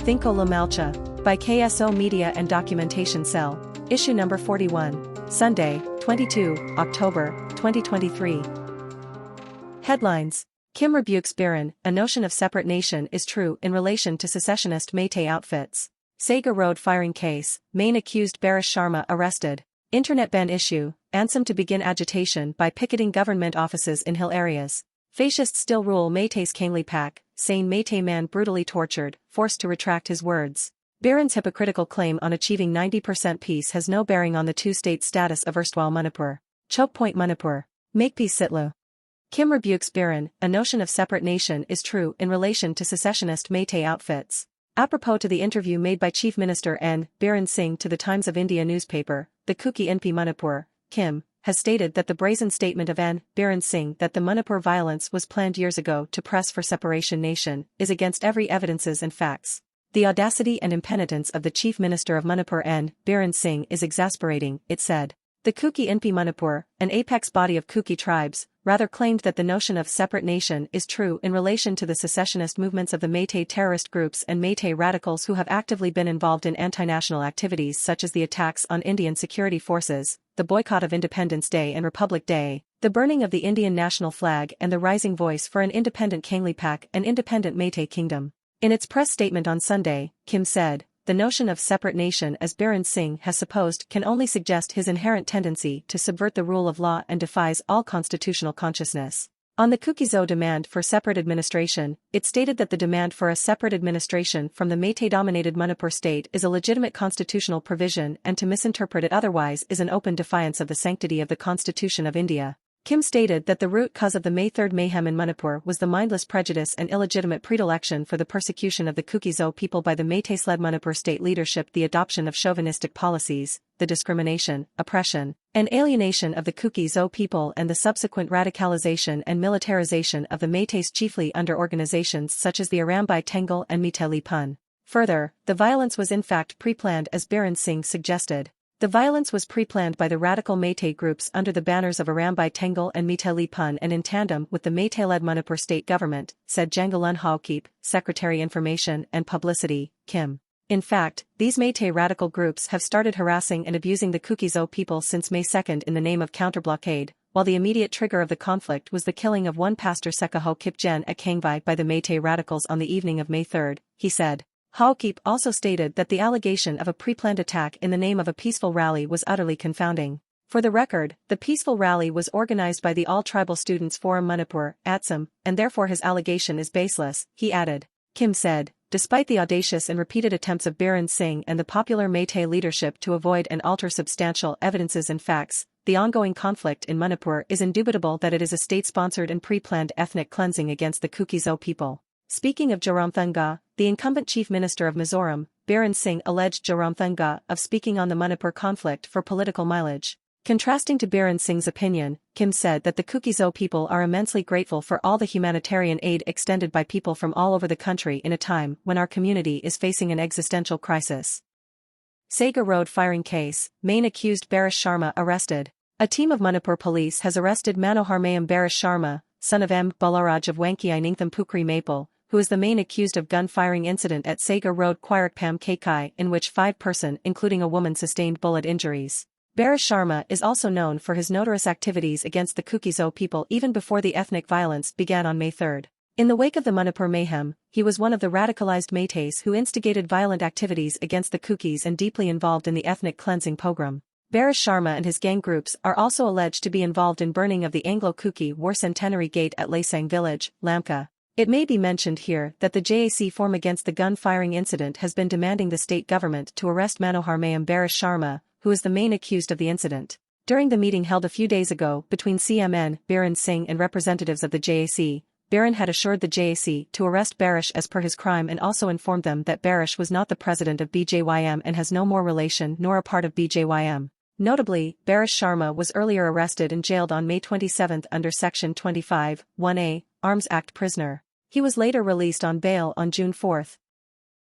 Thingkho Le Malcha, by KSO Media and Documentation Cell, issue number 41, Sunday, 22 October, 2023. Headlines: Kim rebukes Biren, a notion of separate nation is true in relation to secessionist Meitei outfits. Sega Road firing case, main accused Barish Sharma arrested. Internet ban issue, Ansem to begin agitation by picketing government offices in hill areas. Fascists still rule Meitei's Kangli Pak, sane Meitei man brutally tortured, forced to retract his words. Biren's hypocritical claim on achieving 90% peace has no bearing on the two-state status of erstwhile Manipur. Choke point Manipur. Make peace Sitlu. Kim rebukes Biren, a notion of separate nation is true in relation to secessionist Meitei outfits. Apropos to the interview made by Chief Minister N. Biren Singh to the Times of India newspaper, the Kuki NP Manipur, Kim, has stated that the brazen statement of N. Biren Singh that the Manipur violence was planned years ago to press for separation nation is against every evidences and facts. The audacity and impenitence of the Chief Minister of Manipur N. Biren Singh is exasperating, it said. The Kuki NP Manipur, an apex body of Kuki tribes, rather claimed that the notion of separate nation is true in relation to the secessionist movements of the Meitei terrorist groups and Meitei radicals who have actively been involved in anti-national activities such as the attacks on Indian security forces, the boycott of Independence Day and Republic Day, the burning of the Indian national flag and the rising voice for an independent Kangli Pak and independent Meitei kingdom. In its press statement on Sunday, Kim said, the notion of separate nation as Biren Singh has supposed can only suggest his inherent tendency to subvert the rule of law and defies all constitutional consciousness. On the Kukizo demand for separate administration, it stated that the demand for a separate administration from the Meitei-dominated Manipur state is a legitimate constitutional provision and to misinterpret it otherwise is an open defiance of the sanctity of the Constitution of India. Kim stated that the root cause of the May 3 mayhem in Manipur was the mindless prejudice and illegitimate predilection for the persecution of the Kuki-Zo people by the Meitei-led Manipur state leadership, the adoption of chauvinistic policies, the discrimination, oppression, and alienation of the Kuki-Zo people and the subsequent radicalization and militarization of the Meiteis chiefly under organizations such as the Arambai Tengal and Meitei Pun. Further, the violence was in fact pre-planned as Biren Singh suggested. The violence was pre-planned by the radical Meitei groups under the banners of Arambai Tengal and Meitei Pun and in tandem with the Meitei-led Manipur state government, said Jangalun Haokip, Secretary Information and Publicity, Kim. In fact, these Meitei radical groups have started harassing and abusing the Kuki-Zo people since May 2 in the name of counter-blockade, while the immediate trigger of the conflict was the killing of one pastor Seka Haokip Jen at Kangvai by the Meitei radicals on the evening of May 3, he said. Haokip also stated that the allegation of a pre-planned attack in the name of a peaceful rally was utterly confounding. For the record, the peaceful rally was organized by the All-Tribal Students Forum Manipur, ATSM, and therefore his allegation is baseless, he added. Kim said, despite the audacious and repeated attempts of Biren Singh and the popular Meitei leadership to avoid and alter substantial evidences and facts, the ongoing conflict in Manipur is indubitable that it is a state-sponsored and pre-planned ethnic cleansing against the Kuki-Zo people. Speaking of Joramthanga, the incumbent chief minister of Mizoram, Biren Singh alleged Joramthanga of speaking on the Manipur conflict for political mileage. Contrasting to Biren Singh's opinion, Kim said that the Kuki-Zo people are immensely grateful for all the humanitarian aid extended by people from all over the country in a time when our community is facing an existential crisis. Sega Road firing case, main accused Barish Sharma arrested. A team of Manipur police has arrested Manohar Mayam Barish Sharma, son of M. Balaraj of Wankiai Ningtham Pukri Maple, who is the main accused of gun-firing incident at Sega Road Kwarakpam Kaikai in which 5 persons including a woman sustained bullet injuries. Barish Sharma is also known for his notorious activities against the Kuki-Zo people even before the ethnic violence began on May 3. In the wake of the Manipur mayhem, he was one of the radicalized Meiteis who instigated violent activities against the Kukis and deeply involved in the ethnic cleansing pogrom. Barish Sharma and his gang groups are also alleged to be involved in burning of the Anglo-Kuki War Centenary Gate at Laisang village, Lamka. It may be mentioned here that the JAC Forum against the gun-firing incident has been demanding the state government to arrest Manohar Mayam Barish Sharma, who is the main accused of the incident. During the meeting held a few days ago between CMN, Biren Singh and representatives of the JAC, Biren had assured the JAC to arrest Barish as per his crime and also informed them that Barish was not the president of BJYM and has no more relation nor a part of BJYM. Notably, Barish Sharma was earlier arrested and jailed on May 27 under Section 25, 1A, Arms Act prisoner. He was later released on bail on June 4.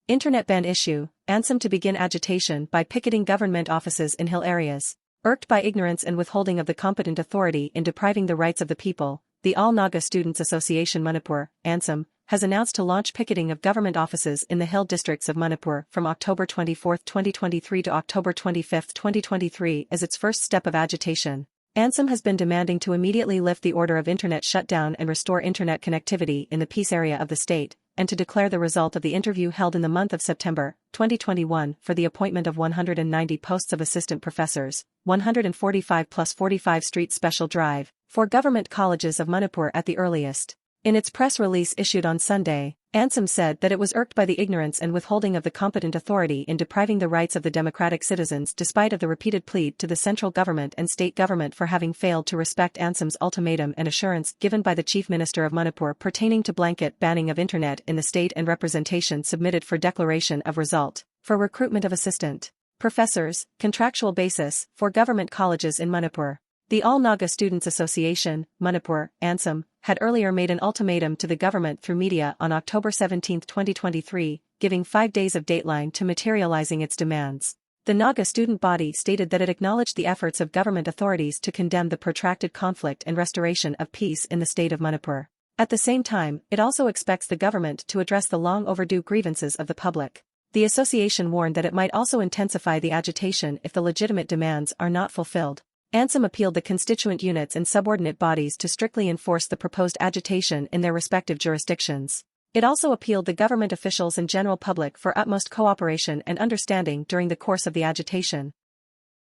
Internet ban issue, Ansem to begin agitation by picketing government offices in hill areas. Irked by ignorance and withholding of the competent authority in depriving the rights of the people, the All Naga Students Association Manipur, Ansem, has announced to launch picketing of government offices in the hill districts of Manipur from October 24, 2023 to October 25, 2023 as its first step of agitation. ANSAM has been demanding to immediately lift the order of internet shutdown and restore internet connectivity in the peace area of the state, and to declare the result of the interview held in the month of September, 2021 for the appointment of 190 posts of assistant professors, 145 plus 45 Street Special Drive, for government colleges of Manipur at the earliest. In its press release issued on Sunday, ANSAM said that it was irked by the ignorance and withholding of the competent authority in depriving the rights of the democratic citizens despite of the repeated plea to the central government and state government for having failed to respect ANSAM's ultimatum and assurance given by the Chief Minister of Manipur pertaining to blanket banning of internet in the state and representation submitted for declaration of result, for recruitment of assistant professors, contractual basis, for government colleges in Manipur. The All Naga Students Association, Manipur, ANSAM, had earlier made an ultimatum to the government through media on October 17, 2023, giving 5 days of dateline to materializing its demands. The Naga student body stated that it acknowledged the efforts of government authorities to condemn the protracted conflict and restoration of peace in the state of Manipur. At the same time, it also expects the government to address the long overdue grievances of the public. The association warned that it might also intensify the agitation if the legitimate demands are not fulfilled. ANSAM appealed the constituent units and subordinate bodies to strictly enforce the proposed agitation in their respective jurisdictions. It also appealed the government officials and general public for utmost cooperation and understanding during the course of the agitation.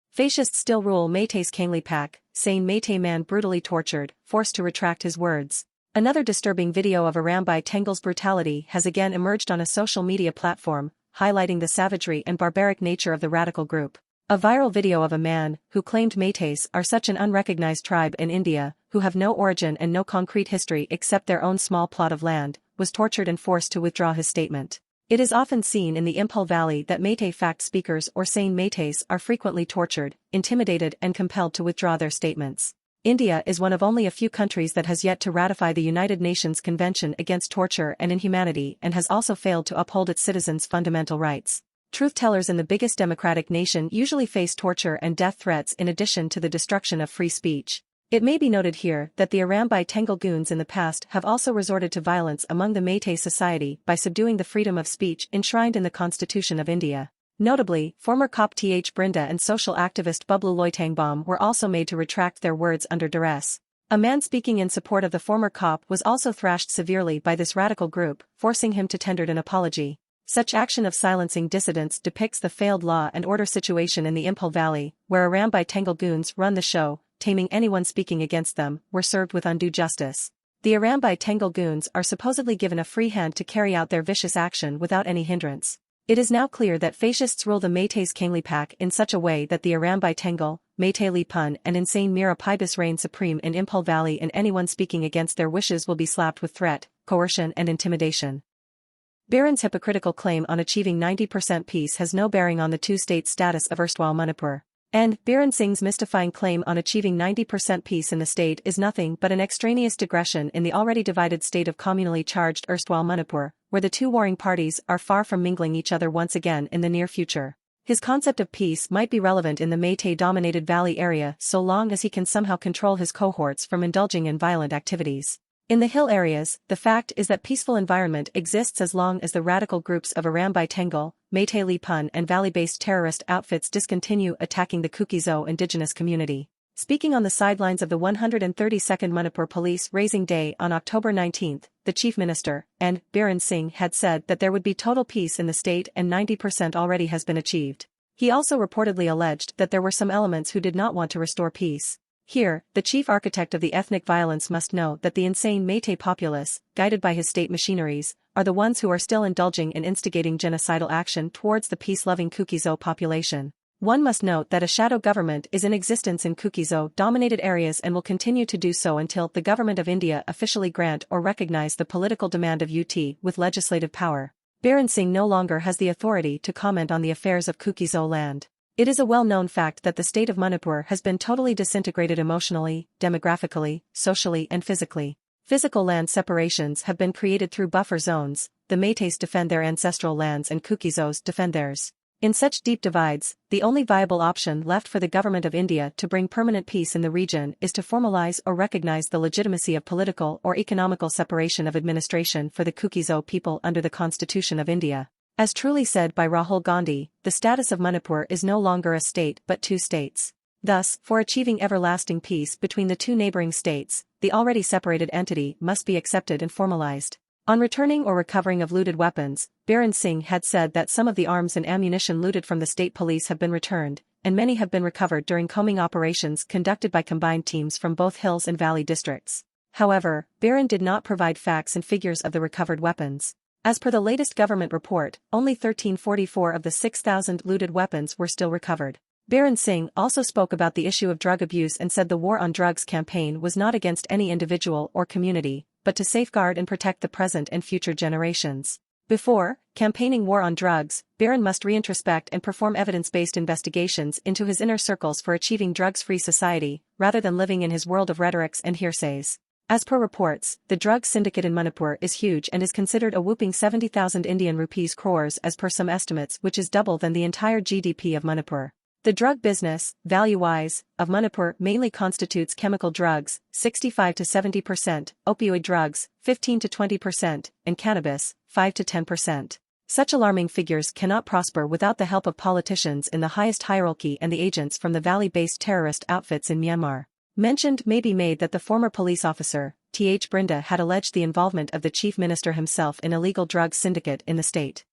Fascists still rule Meitei's Kangli Pak, sane Meitei man brutally tortured, forced to retract his words. Another disturbing video of Arambai Tengle's brutality has again emerged on a social media platform, highlighting the savagery and barbaric nature of the radical group. A viral video of a man, who claimed Meiteis are such an unrecognized tribe in India, who have no origin and no concrete history except their own small plot of land, was tortured and forced to withdraw his statement. It is often seen in the Imphal Valley that Meitei fact speakers or sane Meiteis are frequently tortured, intimidated and compelled to withdraw their statements. India is one of only a few countries that has yet to ratify the United Nations Convention Against Torture and Inhumanity and has also failed to uphold its citizens' fundamental rights. Truth-tellers in the biggest democratic nation usually face torture and death threats in addition to the destruction of free speech. It may be noted here that the Arambai Tengle goons in the past have also resorted to violence among the Meitei society by subduing the freedom of speech enshrined in the Constitution of India. Notably, former cop Th Brinda and social activist Bublu Loitangbom were also made to retract their words under duress. A man speaking in support of the former cop was also thrashed severely by this radical group, forcing him to tender an apology. Such action of silencing dissidents depicts the failed law and order situation in the Imphal Valley, where Arambai Tengle goons run the show, taming anyone speaking against them, were served with undue justice. The Arambai Tengle goons are supposedly given a free hand to carry out their vicious action without any hindrance. It is now clear that fascists rule the Meitei's Kangli Pak in such a way that the Arambai Tengle, Meitei Li Pun and insane Mira Pibus reign supreme in Imphal Valley, and anyone speaking against their wishes will be slapped with threat, coercion and intimidation. Biren's hypocritical claim on achieving 90% peace has no bearing on the two-state status of erstwhile Manipur. And Biren Singh's mystifying claim on achieving 90% peace in the state is nothing but an extraneous digression in the already divided state of communally charged erstwhile Manipur, where the two warring parties are far from mingling each other once again in the near future. His concept of peace might be relevant in the Meitei-dominated valley area so long as he can somehow control his cohorts from indulging in violent activities. In the hill areas, the fact is that peaceful environment exists as long as the radical groups of Arambai Tengle, Meitei Li Pun and valley-based terrorist outfits discontinue attacking the Kuki indigenous community. Speaking on the sidelines of the 132nd Manipur Police Raising Day on October 19, the Chief Minister, N. Biren Singh had said that there would be total peace in the state and 90% already has been achieved. He also reportedly alleged that there were some elements who did not want to restore peace. Here, the chief architect of the ethnic violence must know that the insane Meitei populace, guided by his state machineries, are the ones who are still indulging in instigating genocidal action towards the peace-loving Kuki population. One must note that a shadow government is in existence in Kuki-dominated areas and will continue to do so until the government of India officially grant or recognize the political demand of UT with legislative power. Biren Singh no longer has the authority to comment on the affairs of Kuki land. It is a well-known fact that the state of Manipur has been totally disintegrated emotionally, demographically, socially and physically. Physical land separations have been created through buffer zones. The Meiteis defend their ancestral lands and Kukizos defend theirs. In such deep divides, the only viable option left for the government of India to bring permanent peace in the region is to formalize or recognize the legitimacy of political or economical separation of administration for the Kuki-Zo people under the Constitution of India. As truly said by Rahul Gandhi, the status of Manipur is no longer a state but two states. Thus, for achieving everlasting peace between the two neighboring states, the already separated entity must be accepted and formalized. On returning or recovering of looted weapons, Biren Singh had said that some of the arms and ammunition looted from the state police have been returned, and many have been recovered during combing operations conducted by combined teams from both hills and valley districts. However, Biren did not provide facts and figures of the recovered weapons. As per the latest government report, only 1,344 of the 6,000 looted weapons were still recovered. Biren Singh also spoke about the issue of drug abuse and said the war on drugs campaign was not against any individual or community, but to safeguard and protect the present and future generations. Before campaigning war on drugs, Biren must reintrospect and perform evidence-based investigations into his inner circles for achieving drugs-free society, rather than living in his world of rhetorics and hearsays. As per reports, the drug syndicate in Manipur is huge and is considered a whopping 70,000 Indian rupees crores as per some estimates, which is double than the entire GDP of Manipur. The drug business, value-wise, of Manipur mainly constitutes chemical drugs, 65 to 70%, opioid drugs, 15 to 20%, and cannabis, 5 to 10%. Such alarming figures cannot prosper without the help of politicians in the highest hierarchy and the agents from the valley-based terrorist outfits in Myanmar. Mentioned may be made that the former police officer, Th. Brinda, had alleged the involvement of the chief minister himself in illegal drug syndicate in the state.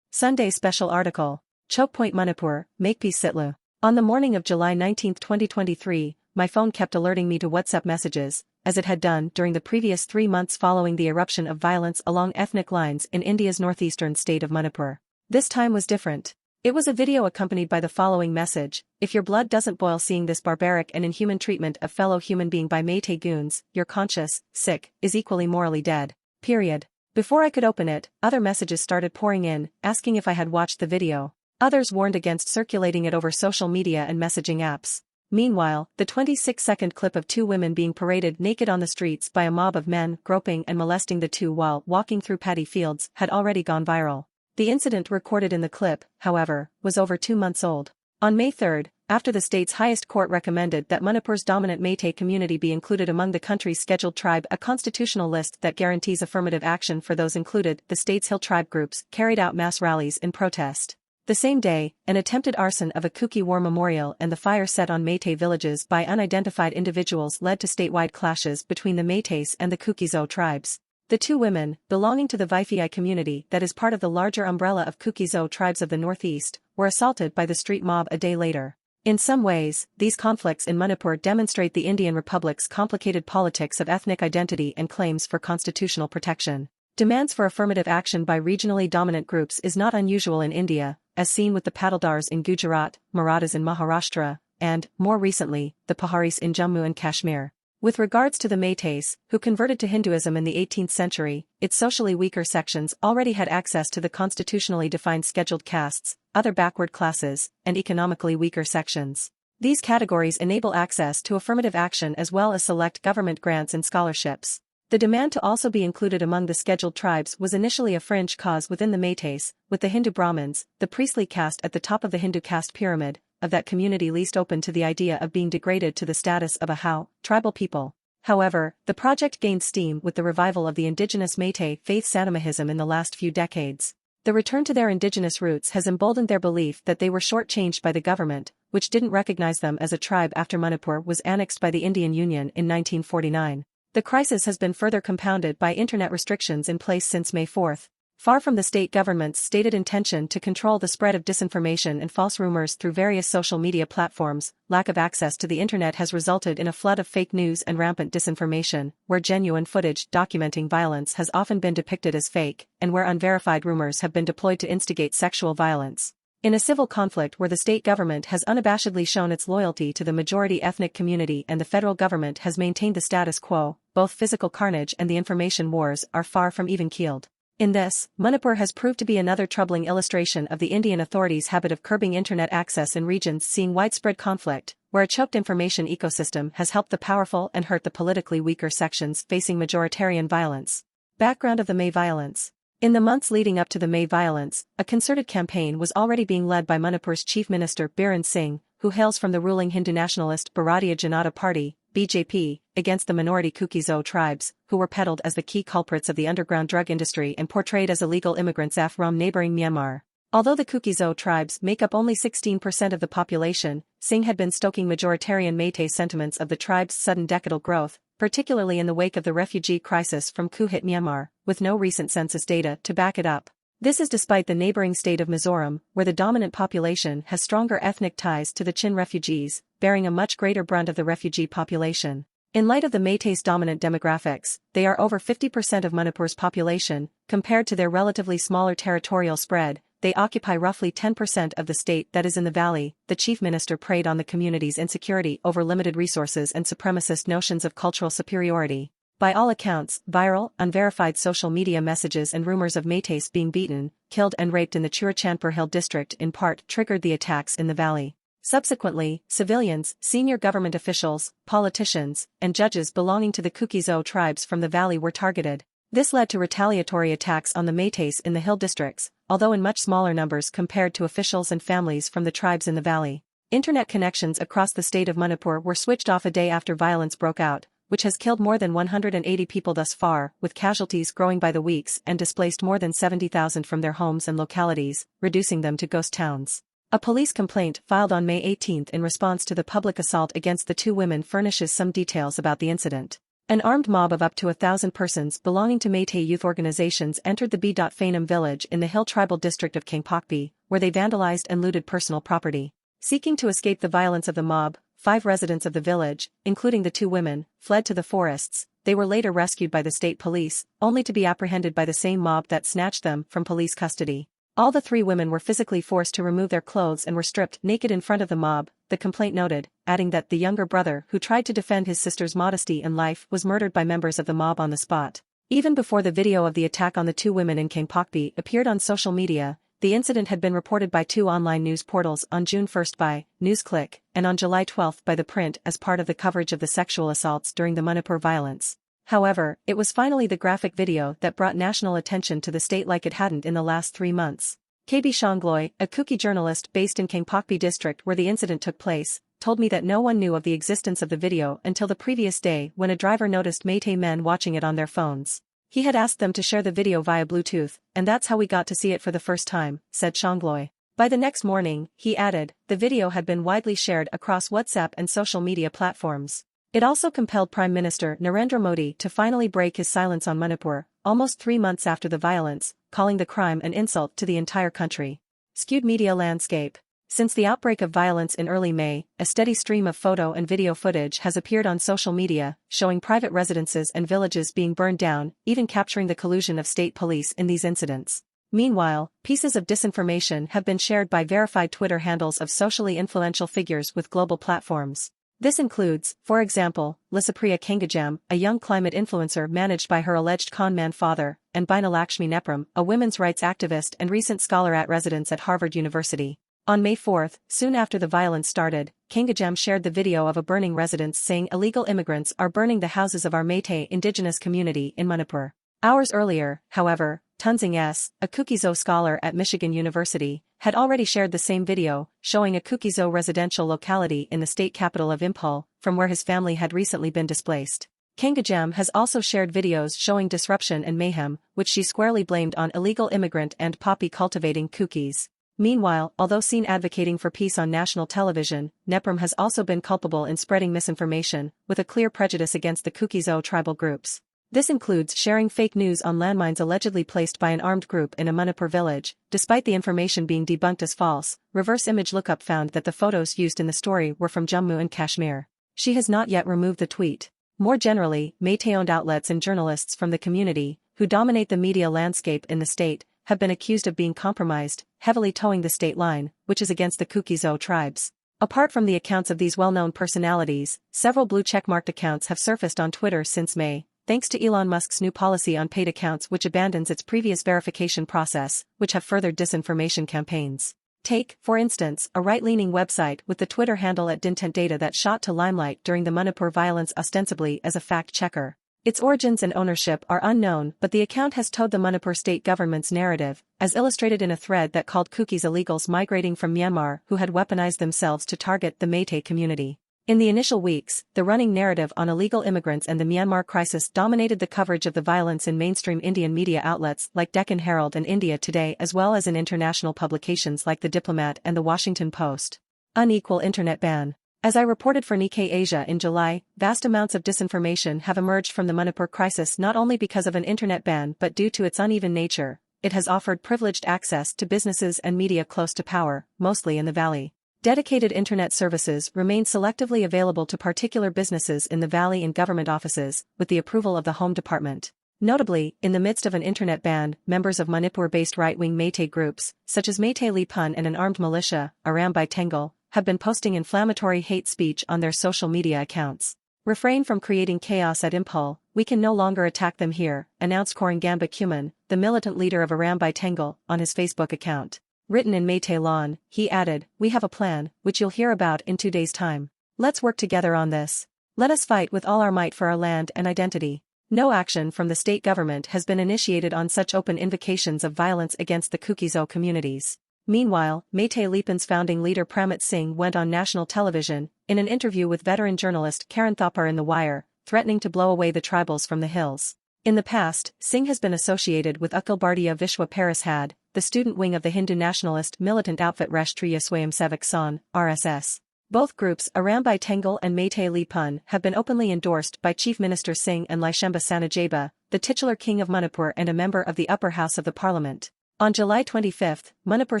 Sunday special article. Chokpoint Manipur, Makepeace Sitlu. On the morning of July 19, 2023, my phone kept alerting me to WhatsApp messages, as it had done during the previous 3 months following the eruption of violence along ethnic lines in India's northeastern state of Manipur. This time was different. It was a video accompanied by the following message: if your blood doesn't boil seeing this barbaric and inhuman treatment of fellow human being by Meitei goons, your conscious, sick, is equally morally dead. Period. Before I could open it, other messages started pouring in, asking if I had watched the video. Others warned against circulating it over social media and messaging apps. Meanwhile, the 26-second clip of two women being paraded naked on the streets by a mob of men groping and molesting the two while walking through paddy fields had already gone viral. The incident recorded in the clip, however, was over 2 months old. On May 3, after the state's highest court recommended that Manipur's dominant Meitei community be included among the country's scheduled tribe, a constitutional list that guarantees affirmative action for those included, the state's hill tribe groups carried out mass rallies in protest. The same day, an attempted arson of a Kuki war memorial and the fire set on Meitei villages by unidentified individuals led to statewide clashes between the Meiteis and the Kuki-Zo tribes. The two women, belonging to the Vaifei community that is part of the larger umbrella of Kuki-Zo tribes of the northeast, were assaulted by the street mob a day later. In some ways, these conflicts in Manipur demonstrate the Indian Republic's complicated politics of ethnic identity and claims for constitutional protection. Demands for affirmative action by regionally dominant groups is not unusual in India, as seen with the Pataldars in Gujarat, Marathas in Maharashtra, and, more recently, the Paharis in Jammu and Kashmir. With regards to the Meiteis, who converted to Hinduism in the 18th century, its socially weaker sections already had access to the constitutionally defined scheduled castes, other backward classes, and economically weaker sections. These categories enable access to affirmative action as well as select government grants and scholarships. The demand to also be included among the scheduled tribes was initially a fringe cause within the Meiteis, with the Hindu Brahmins, the priestly caste at the top of the Hindu caste pyramid, of that community least open to the idea of being degraded to the status of a Hao, tribal people. However, the project gained steam with the revival of the indigenous Meitei faith Sanamahism in the last few decades. The return to their indigenous roots has emboldened their belief that they were shortchanged by the government, which didn't recognize them as a tribe after Manipur was annexed by the Indian Union in 1949. The crisis has been further compounded by internet restrictions in place since May 4. Far from the state government's stated intention to control the spread of disinformation and false rumors through various social media platforms, lack of access to the internet has resulted in a flood of fake news and rampant disinformation, where genuine footage documenting violence has often been depicted as fake, and where unverified rumors have been deployed to instigate sexual violence. In a civil conflict where the state government has unabashedly shown its loyalty to the majority ethnic community and the federal government has maintained the status quo, both physical carnage and the information wars are far from even-keeled. In this, Manipur has proved to be another troubling illustration of the Indian authorities' habit of curbing internet access in regions seeing widespread conflict, where a choked information ecosystem has helped the powerful and hurt the politically weaker sections facing majoritarian violence. Background of the May violence. In the months leading up to the May violence, a concerted campaign was already being led by Manipur's Chief Minister Biren Singh, who hails from the ruling Hindu nationalist Bharatiya Janata Party, BJP, against the minority Kuki tribes, who were peddled as the key culprits of the underground drug industry and portrayed as illegal immigrants from neighboring Myanmar. Although the Kuki tribes make up only 16% of the population, Singh had been stoking majoritarian Métis sentiments of the tribe's sudden decadal growth, particularly in the wake of the refugee crisis from coup-hit Myanmar, with no recent census data to back it up. This is despite the neighboring state of Mizoram, where the dominant population has stronger ethnic ties to the Chin refugees, bearing a much greater brunt of the refugee population. In light of the Métis' dominant demographics, they are over 50% of Manipur's population, compared to their relatively smaller territorial spread. They occupy roughly 10% of the state that is in the valley. The chief minister preyed on the community's insecurity over limited resources and supremacist notions of cultural superiority. By all accounts, viral, unverified social media messages and rumors of Métis being beaten, killed and raped in the Churachandpur Hill district in part triggered the attacks in the valley. Subsequently, civilians, senior government officials, politicians, and judges belonging to the Kuki tribes from the valley were targeted. This led to retaliatory attacks on the Métis in the hill districts, although in much smaller numbers compared to officials and families from the tribes in the valley. Internet connections across the state of Manipur were switched off a day after violence broke out, which has killed more than 180 people thus far, with casualties growing by the weeks and displaced more than 70,000 from their homes and localities, reducing them to ghost towns. A police complaint filed on May 18 in response to the public assault against the two women furnishes some details about the incident. An armed mob of up to 1,000 persons belonging to Métis youth organizations entered the B.Phanom village in the Hill Tribal District of Kangpokpi, where they vandalized and looted personal property. Seeking to escape the violence of the mob, 5 residents of the village, including the two women, fled to the forests. They were later rescued by the state police, only to be apprehended by the same mob that snatched them from police custody. All the 3 women were physically forced to remove their clothes and were stripped naked in front of the mob, the complaint noted, adding that the younger brother who tried to defend his sister's modesty and life was murdered by members of the mob on the spot. Even before the video of the attack on the 2 women in Kangpokpi appeared on social media, the incident had been reported by 2 online news portals on June 1 by NewsClick and on July 12 by The Print as part of the coverage of the sexual assaults during the Manipur violence. However, it was finally the graphic video that brought national attention to the state like it hadn't in the last 3 months. KB Shangloy, a Kuki journalist based in Kangpokpi district where the incident took place, told me that no one knew of the existence of the video until the previous day when a driver noticed Métis men watching it on their phones. He had asked them to share the video via Bluetooth, and that's how we got to see it for the first time, said Shangloy. By the next morning, he added, the video had been widely shared across WhatsApp and social media platforms. It also compelled Prime Minister Narendra Modi to finally break his silence on Manipur, almost 3 months after the violence, calling the crime an insult to the entire country. Skewed media landscape. Since the outbreak of violence in early May, a steady stream of photo and video footage has appeared on social media, showing private residences and villages being burned down, even capturing the collusion of state police in these incidents. Meanwhile, pieces of disinformation have been shared by verified Twitter handles of socially influential figures with global platforms. This includes, for example, Lisapriya Kangajam, a young climate influencer managed by her alleged con-man father, and Binalakshmi Nepram, a women's rights activist and recent scholar at residence at Harvard University. On May 4, soon after the violence started, Kangajam shared the video of a burning residence saying illegal immigrants are burning the houses of our Métis indigenous community in Manipur. Hours earlier, however, Tunzing S., a Kuki scholar at Michigan University, had already shared the same video, showing a Kuki residential locality in the state capital of Imphal, from where his family had recently been displaced. Kangajam has also shared videos showing disruption and mayhem, which she squarely blamed on illegal immigrant and poppy cultivating Kukis. Meanwhile, although seen advocating for peace on national television, Nepram has also been culpable in spreading misinformation, with a clear prejudice against the Kuki tribal groups. This includes sharing fake news on landmines allegedly placed by an armed group in a Manipur village. Despite the information being debunked as false, reverse image lookup found that the photos used in the story were from Jammu and Kashmir. She has not yet removed the tweet. More generally, Métis-owned outlets and journalists from the community, who dominate the media landscape in the state, have been accused of being compromised, heavily towing the state line, which is against the Kuki tribes. Apart from the accounts of these well-known personalities, several blue check-marked accounts have surfaced on Twitter since May, thanks to Elon Musk's new policy on paid accounts which abandons its previous verification process, which have furthered disinformation campaigns. Take, for instance, a right-leaning website with the Twitter handle @Dintent Data that shot to limelight during the Manipur violence ostensibly as a fact-checker. Its origins and ownership are unknown, but the account has told the Manipur state government's narrative, as illustrated in a thread that called Kuki's illegals migrating from Myanmar who had weaponized themselves to target the Meitei community. In the initial weeks, the running narrative on illegal immigrants and the Myanmar crisis dominated the coverage of the violence in mainstream Indian media outlets like Deccan Herald and India Today, as well as in international publications like The Diplomat and The Washington Post. Unequal Internet Ban. As I reported for Nikkei Asia in July, vast amounts of disinformation have emerged from the Manipur crisis not only because of an internet ban but due to its uneven nature. It has offered privileged access to businesses and media close to power, mostly in the valley. Dedicated internet services remain selectively available to particular businesses in the valley and government offices, with the approval of the Home Department. Notably, in the midst of an internet ban, members of Manipur-based right-wing Meitei groups, such as Meitei Le Malcha and an armed militia, Arambai Tengal, have been posting inflammatory hate speech on their social media accounts. Refrain from creating chaos at Imphal, we can no longer attack them here, announced Korangamba Kuman, the militant leader of Arambai Tengal, on his Facebook account. Written in Meitei Lawn, he added, "We have a plan, which you'll hear about in 2 days' time. Let's work together on this. Let us fight with all our might for our land and identity." No action from the state government has been initiated on such open invocations of violence against the Kuki-Zo communities. Meanwhile, Meitei Lepan's founding leader Pramit Singh went on national television, in an interview with veteran journalist Karan Thapar in The Wire, threatening to blow away the tribals from the hills. In the past, Singh has been associated with Akhil Bhartiya Vishwa Parishad, the student wing of the Hindu nationalist militant outfit Rashtriya Swayamsevak Sangh, RSS. Both groups, Arambai Tengal and Meitei Lepan, have been openly endorsed by Chief Minister Singh and Laishemba Sanajaba, the titular king of Manipur and a member of the upper house of the parliament. On July 25, Manipur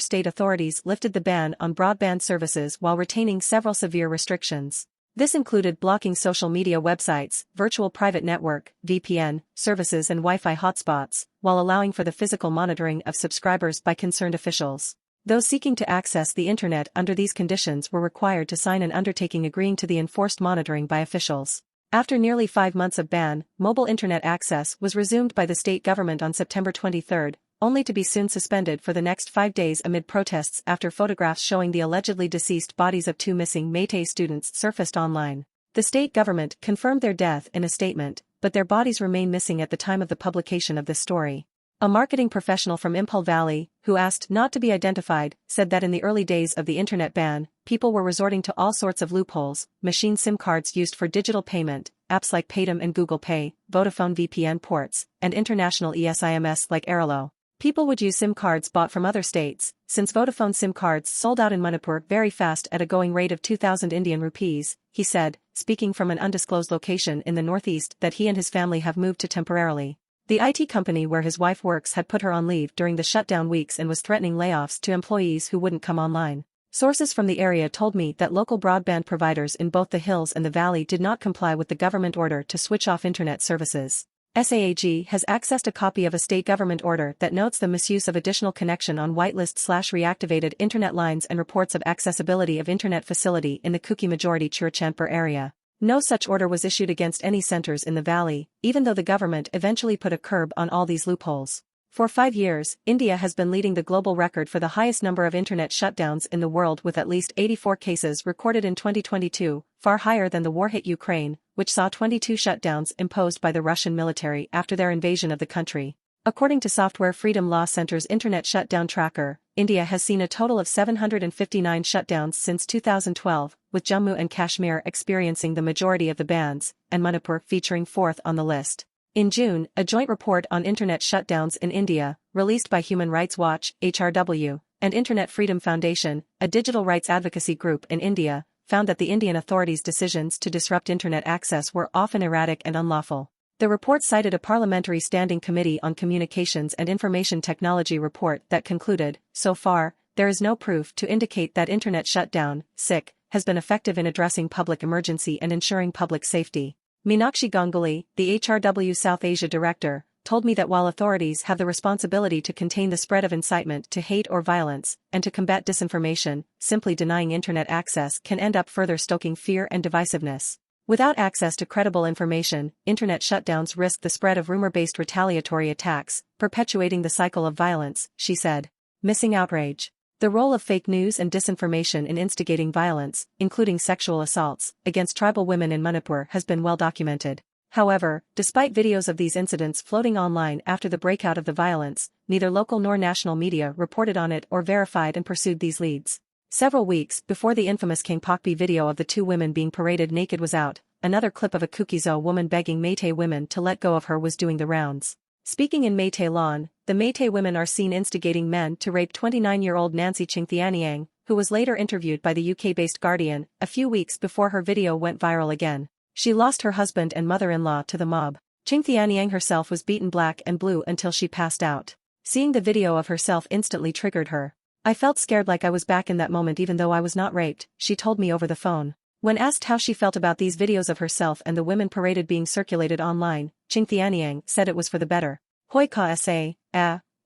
state authorities lifted the ban on broadband services while retaining several severe restrictions. This included blocking social media websites, virtual private network, VPN, services and Wi-Fi hotspots, while allowing for the physical monitoring of subscribers by concerned officials. Those seeking to access the internet under these conditions were required to sign an undertaking agreeing to the enforced monitoring by officials. After nearly 5 months of ban, mobile internet access was resumed by the state government on September 23, only to be soon suspended for the next 5 days amid protests after photographs showing the allegedly deceased bodies of 2 missing Meitei students surfaced online. The state government confirmed their death in a statement, but their bodies remain missing at the time of the publication of this story. A marketing professional from Imphal Valley, who asked not to be identified, said that in the early days of the internet ban, people were resorting to all sorts of loopholes: machine SIM cards used for digital payment, apps like Paytm and Google Pay, Vodafone VPN ports, and international eSIMs like Airalo. People would use SIM cards bought from other states, since Vodafone SIM cards sold out in Manipur very fast at a going rate of 2,000 Indian rupees, he said, speaking from an undisclosed location in the northeast that he and his family have moved to temporarily. The IT company where his wife works had put her on leave during the shutdown weeks and was threatening layoffs to employees who wouldn't come online. Sources from the area told me that local broadband providers in both the hills and the valley did not comply with the government order to switch off internet services. SAAG has accessed a copy of a state government order that notes the misuse of additional connection on whitelist/reactivated internet lines and reports of accessibility of internet facility in the Kuki majority Churachandpur area. No such order was issued against any centers in the valley, even though the government eventually put a curb on all these loopholes. For 5 years, India has been leading the global record for the highest number of internet shutdowns in the world with at least 84 cases recorded in 2022, far higher than the war-hit Ukraine, which saw 22 shutdowns imposed by the Russian military after their invasion of the country. According to Software Freedom Law Center's Internet Shutdown Tracker, India has seen a total of 759 shutdowns since 2012, with Jammu and Kashmir experiencing the majority of the bans, and Manipur featuring 4th on the list. In June, a joint report on internet shutdowns in India, released by Human Rights Watch, HRW, and Internet Freedom Foundation, a digital rights advocacy group in India, found that the Indian authorities' decisions to disrupt internet access were often erratic and unlawful. The report cited a Parliamentary Standing Committee on Communications and Information Technology report that concluded, so far, there is no proof to indicate that internet shutdown, SIC, has been effective in addressing public emergency and ensuring public safety. Meenakshi Ganguly, the HRW South Asia director, told me that while authorities have the responsibility to contain the spread of incitement to hate or violence, and to combat disinformation, simply denying internet access can end up further stoking fear and divisiveness. Without access to credible information, internet shutdowns risk the spread of rumor-based retaliatory attacks, perpetuating the cycle of violence, she said. Missing outrage. The role of fake news and disinformation in instigating violence, including sexual assaults, against tribal women in Manipur has been well documented. However, despite videos of these incidents floating online after the breakout of the violence, neither local nor national media reported on it or verified and pursued these leads. Several weeks before the infamous Thingkho video of the two women being paraded naked was out, another clip of a Kuki woman begging Meitei women to let go of her was doing the rounds. Speaking in Meitei Lan, the Meitei women are seen instigating men to rape 29-year-old Nancy Chingthianiang, who was later interviewed by the UK-based Guardian, a few weeks before her video went viral again. She lost her husband and mother-in-law to the mob. Chingthianiang herself was beaten black and blue until she passed out. Seeing the video of herself instantly triggered her. I felt scared like I was back in that moment even though I was not raped, she told me over the phone. When asked how she felt about these videos of herself and the women paraded being circulated online, Chingthianiang said it was for the better. Hoikim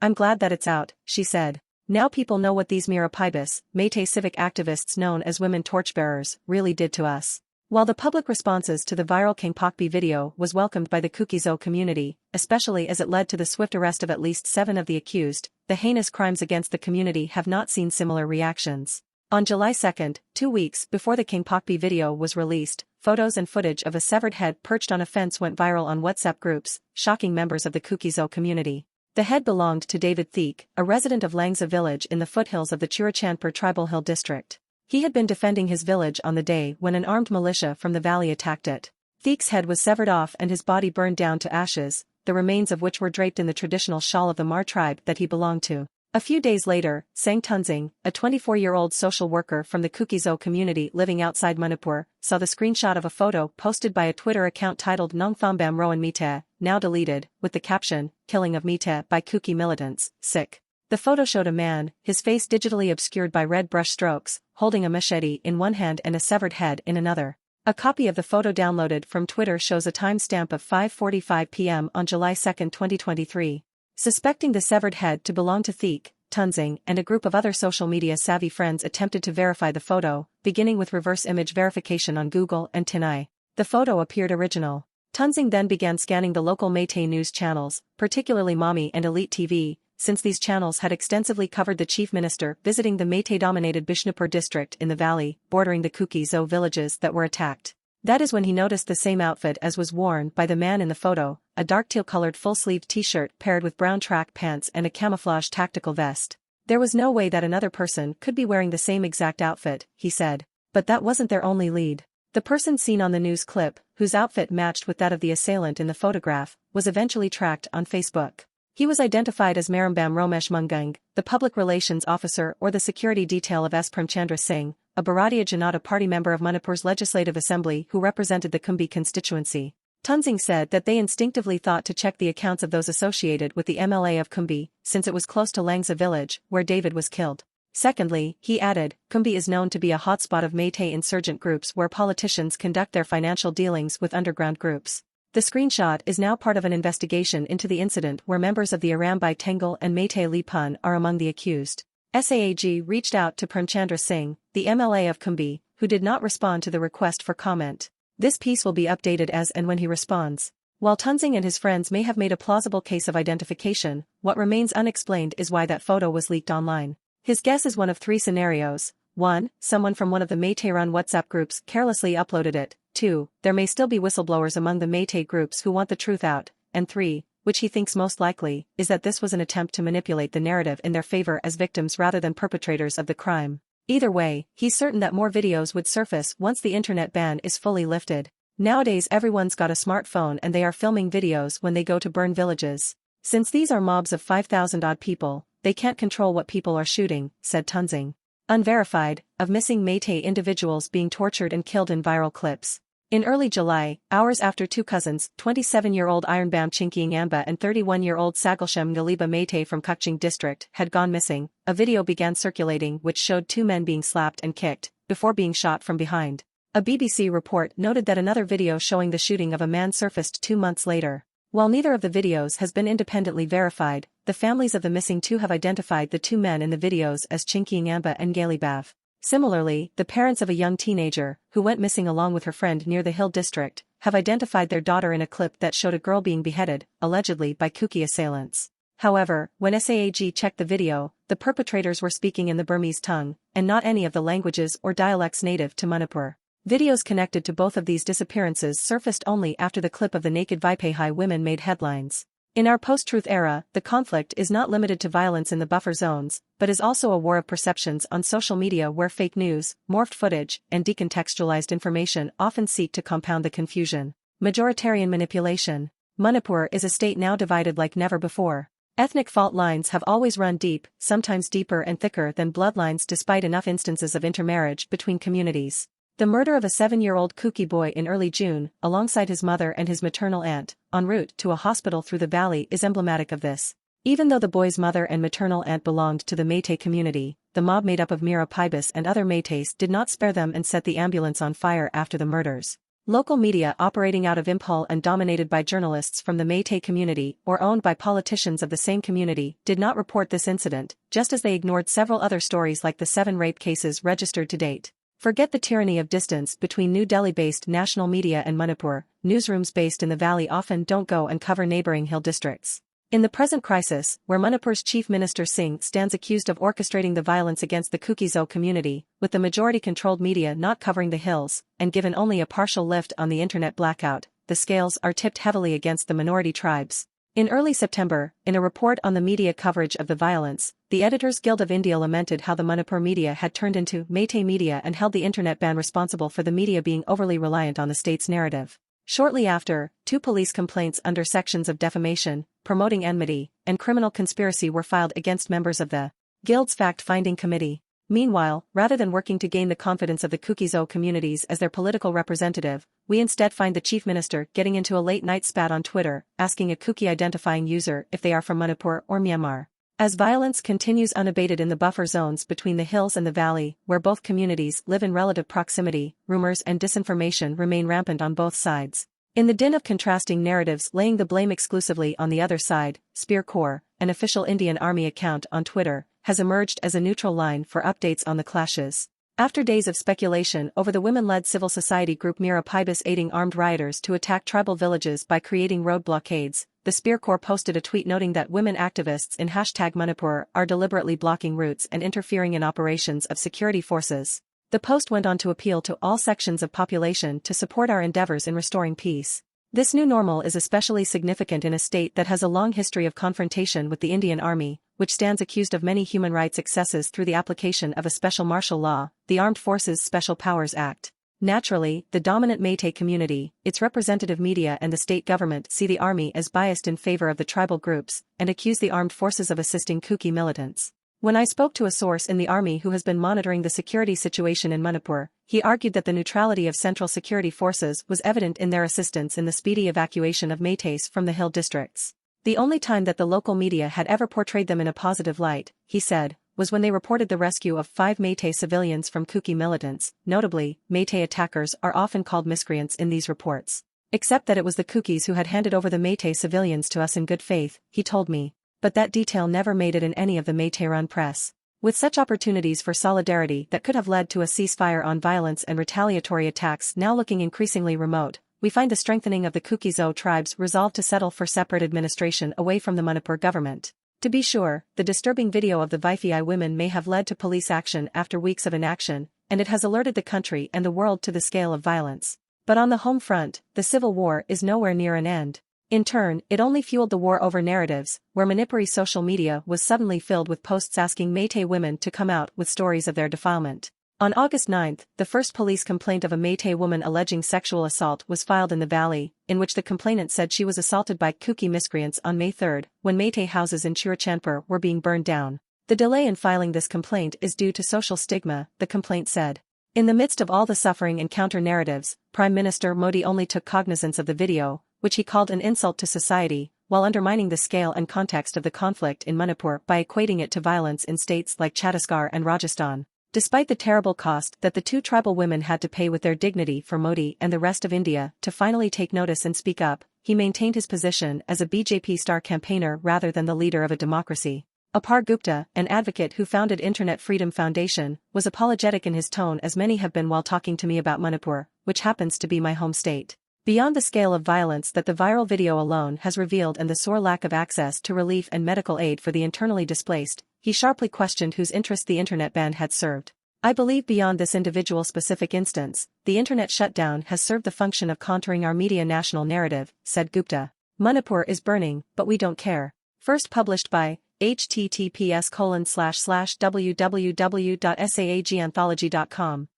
I'm glad that it's out, she said. Now people know what these Mirapibus, Meitei civic activists known as women torchbearers, really did to us. While the public responses to the viral Thingkho video was welcomed by the Kuki community, especially as it led to the swift arrest of at least 7 of the accused, the heinous crimes against the community have not seen similar reactions. On July 2, 2 weeks before the Thingkho video was released, photos and footage of a severed head perched on a fence went viral on WhatsApp groups, shocking members of the Kuki community. The head belonged to David Thik, a resident of Langsa village in the foothills of the Churachandpur tribal hill district. He had been defending his village on the day when an armed militia from the valley attacked it. Thik's head was severed off and his body burned down to ashes, the remains of which were draped in the traditional shawl of the Mar tribe that he belonged to. A few days later, Sang Tunzing, a 24-year-old social worker from the Kuki community living outside Manipur, saw the screenshot of a photo posted by a Twitter account titled Nongthombam Rowan Mite, now deleted, with the caption, "Killing of Mite by Kuki militants, sick." The photo showed a man, his face digitally obscured by red brush strokes, holding a machete in one hand and a severed head in another. A copy of the photo downloaded from Twitter shows a timestamp of 5:45 p.m. on July 2, 2023. Suspecting the severed head to belong to Thik, Tunzing and a group of other social media savvy friends attempted to verify the photo, beginning with reverse image verification on Google and Tinai. The photo appeared original. Tunzing then began scanning the local Meitei news channels, particularly Mommy and Elite TV, since these channels had extensively covered the chief minister visiting the Meitei-dominated Bishnupur district in the valley, bordering the Kuki villages that were attacked. That is when he noticed the same outfit as was worn by the man in the photo, a dark teal-colored full-sleeved t-shirt paired with brown track pants and a camouflage tactical vest. There was no way that another person could be wearing the same exact outfit, he said. But that wasn't their only lead. The person seen on the news clip, whose outfit matched with that of the assailant in the photograph, was eventually tracked on Facebook. He was identified as Marambam Romesh Mungung, the public relations officer or the security detail of S. Premchandra Singh, a Bharatiya Janata Party member of Manipur's Legislative Assembly who represented the Kumbi constituency. Tunzing said that they instinctively thought to check the accounts of those associated with the MLA of Kumbi, since it was close to Langsa village, where David was killed. Secondly, he added, Kumbi is known to be a hotspot of Meitei insurgent groups where politicians conduct their financial dealings with underground groups. The screenshot is now part of an investigation into the incident where members of the Arambai Tengal and Meitei Lipun are among the accused. SAAG reached out to Premchandra Singh, the MLA of Kumbi, who did not respond to the request for comment. This piece will be updated as and when he responds. While Tunzing and his friends may have made a plausible case of identification, what remains unexplained is why that photo was leaked online. His guess is one of 3 scenarios. 1. Someone from one of the Meitei-run WhatsApp groups carelessly uploaded it. 2. There may still be whistleblowers among the Meitei groups who want the truth out. And 3. Which he thinks most likely, is that this was an attempt to manipulate the narrative in their favor as victims rather than perpetrators of the crime. Either way, he's certain that more videos would surface once the internet ban is fully lifted. Nowadays everyone's got a smartphone and they are filming videos when they go to burn villages. Since these are mobs of 5,000-odd people, they can't control what people are shooting, said Tunzing. Unverified, of missing Meitei individuals being tortured and killed in viral clips. In early July, hours after 2 cousins, 27-year-old Ironbam Chinkying Amba and 31-year-old Sagalshem Ngaliba Meitei from Kukching district had gone missing, a video began circulating which showed 2 men being slapped and kicked, before being shot from behind. A BBC report noted that another video showing the shooting of a man surfaced 2 months later. While neither of the videos has been independently verified, the families of the missing 2 have identified the 2 men in the videos as Chinkying Amba and Ngalibav. Similarly, the parents of a young teenager, who went missing along with her friend near the Hill district, have identified their daughter in a clip that showed a girl being beheaded, allegedly by Kuki assailants. However, when SAAG checked the video, the perpetrators were speaking in the Burmese tongue, and not any of the languages or dialects native to Manipur. Videos connected to both of these disappearances surfaced only after the clip of the naked Vipahi women made headlines. In our post-truth era, the conflict is not limited to violence in the buffer zones, but is also a war of perceptions on social media where fake news, morphed footage, and decontextualized information often seek to compound the confusion. Majoritarian manipulation. Manipur is a state now divided like never before. Ethnic fault lines have always run deep, sometimes deeper and thicker than bloodlines despite enough instances of intermarriage between communities. The murder of a 7-year-old Kuki boy in early June, alongside his mother and his maternal aunt, en route to a hospital through the valley is emblematic of this. Even though the boy's mother and maternal aunt belonged to the Meitei community, the mob made up of Mira Pibus and other Meiteis did not spare them and set the ambulance on fire after the murders. Local media operating out of Imphal and dominated by journalists from the Meitei community or owned by politicians of the same community did not report this incident, just as they ignored several other stories like the 7 rape cases registered to date. Forget the tyranny of distance between New Delhi-based national media and Manipur. Newsrooms based in the valley often don't go and cover neighboring hill districts. In the present crisis, where Manipur's Chief Minister Singh stands accused of orchestrating the violence against the Kuki community, with the majority-controlled media not covering the hills, and given only a partial lift on the internet blackout, the scales are tipped heavily against the minority tribes. In early September, in a report on the media coverage of the violence, the Editors Guild of India lamented how the Manipur media had turned into Meitei media and held the internet ban responsible for the media being overly reliant on the state's narrative. Shortly after, 2 police complaints under sections of defamation, promoting enmity, and criminal conspiracy were filed against members of the Guild's fact-finding committee. Meanwhile, rather than working to gain the confidence of the Kuki communities as their political representative, we instead find the chief minister getting into a late-night spat on Twitter, asking a Kuki-identifying user if they are from Manipur or Myanmar. As violence continues unabated in the buffer zones between the hills and the valley, where both communities live in relative proximity, rumors and disinformation remain rampant on both sides. In the din of contrasting narratives laying the blame exclusively on the other side, Spear Corps, an official Indian Army account on Twitter, has emerged as a neutral line for updates on the clashes. After days of speculation over the women-led civil society group Mira Pibus aiding armed rioters to attack tribal villages by creating road blockades, the Spear Corps posted a tweet noting that women activists in #Manipur are deliberately blocking routes and interfering in operations of security forces. The post went on to appeal to all sections of population to support our endeavors in restoring peace. This new normal is especially significant in a state that has a long history of confrontation with the Indian Army, which stands accused of many human rights excesses through the application of a special martial law, the Armed Forces Special Powers Act. Naturally, the dominant Meitei community, its representative media and the state government see the army as biased in favor of the tribal groups, and accuse the armed forces of assisting Kuki militants. When I spoke to a source in the army who has been monitoring the security situation in Manipur, he argued that the neutrality of central security forces was evident in their assistance in the speedy evacuation of Meiteis from the hill districts. The only time that the local media had ever portrayed them in a positive light, he said, was when they reported the rescue of 5 Meitei civilians from Kuki militants. Notably, Meitei attackers are often called miscreants in these reports. Except that it was the Kukis who had handed over the Meitei civilians to us in good faith, he told me. But that detail never made it in any of the Meitei-run press. With such opportunities for solidarity that could have led to a ceasefire on violence and retaliatory attacks now looking increasingly remote, we find the strengthening of the Kuki tribes resolved to settle for separate administration away from the Manipur government. To be sure, the disturbing video of the Vipahi women may have led to police action after weeks of inaction, and it has alerted the country and the world to the scale of violence. But on the home front, the civil war is nowhere near an end. In turn, it only fueled the war over narratives, where Manipuri social media was suddenly filled with posts asking Meitei women to come out with stories of their defilement. On August 9, the first police complaint of a Meitei woman alleging sexual assault was filed in the valley, in which the complainant said she was assaulted by Kuki miscreants on May 3, when Meitei houses in Churachandpur were being burned down. The delay in filing this complaint is due to social stigma, the complaint said. In the midst of all the suffering and counter-narratives, Prime Minister Modi only took cognizance of the video, which he called an insult to society, while undermining the scale and context of the conflict in Manipur by equating it to violence in states like Chhattisgarh and Rajasthan. Despite the terrible cost that the 2 tribal women had to pay with their dignity for Modi and the rest of India to finally take notice and speak up, he maintained his position as a BJP star campaigner rather than the leader of a democracy. Apar Gupta, an advocate who founded Internet Freedom Foundation, was apologetic in his tone as many have been while talking to me about Manipur, which happens to be my home state. Beyond the scale of violence that the viral video alone has revealed and the sore lack of access to relief and medical aid for the internally displaced, he sharply questioned whose interest the internet ban had served. I believe beyond this individual specific instance, the internet shutdown has served the function of contouring our media national narrative, said Gupta. Manipur is burning, but we don't care. First published by https://www.saaganthology.com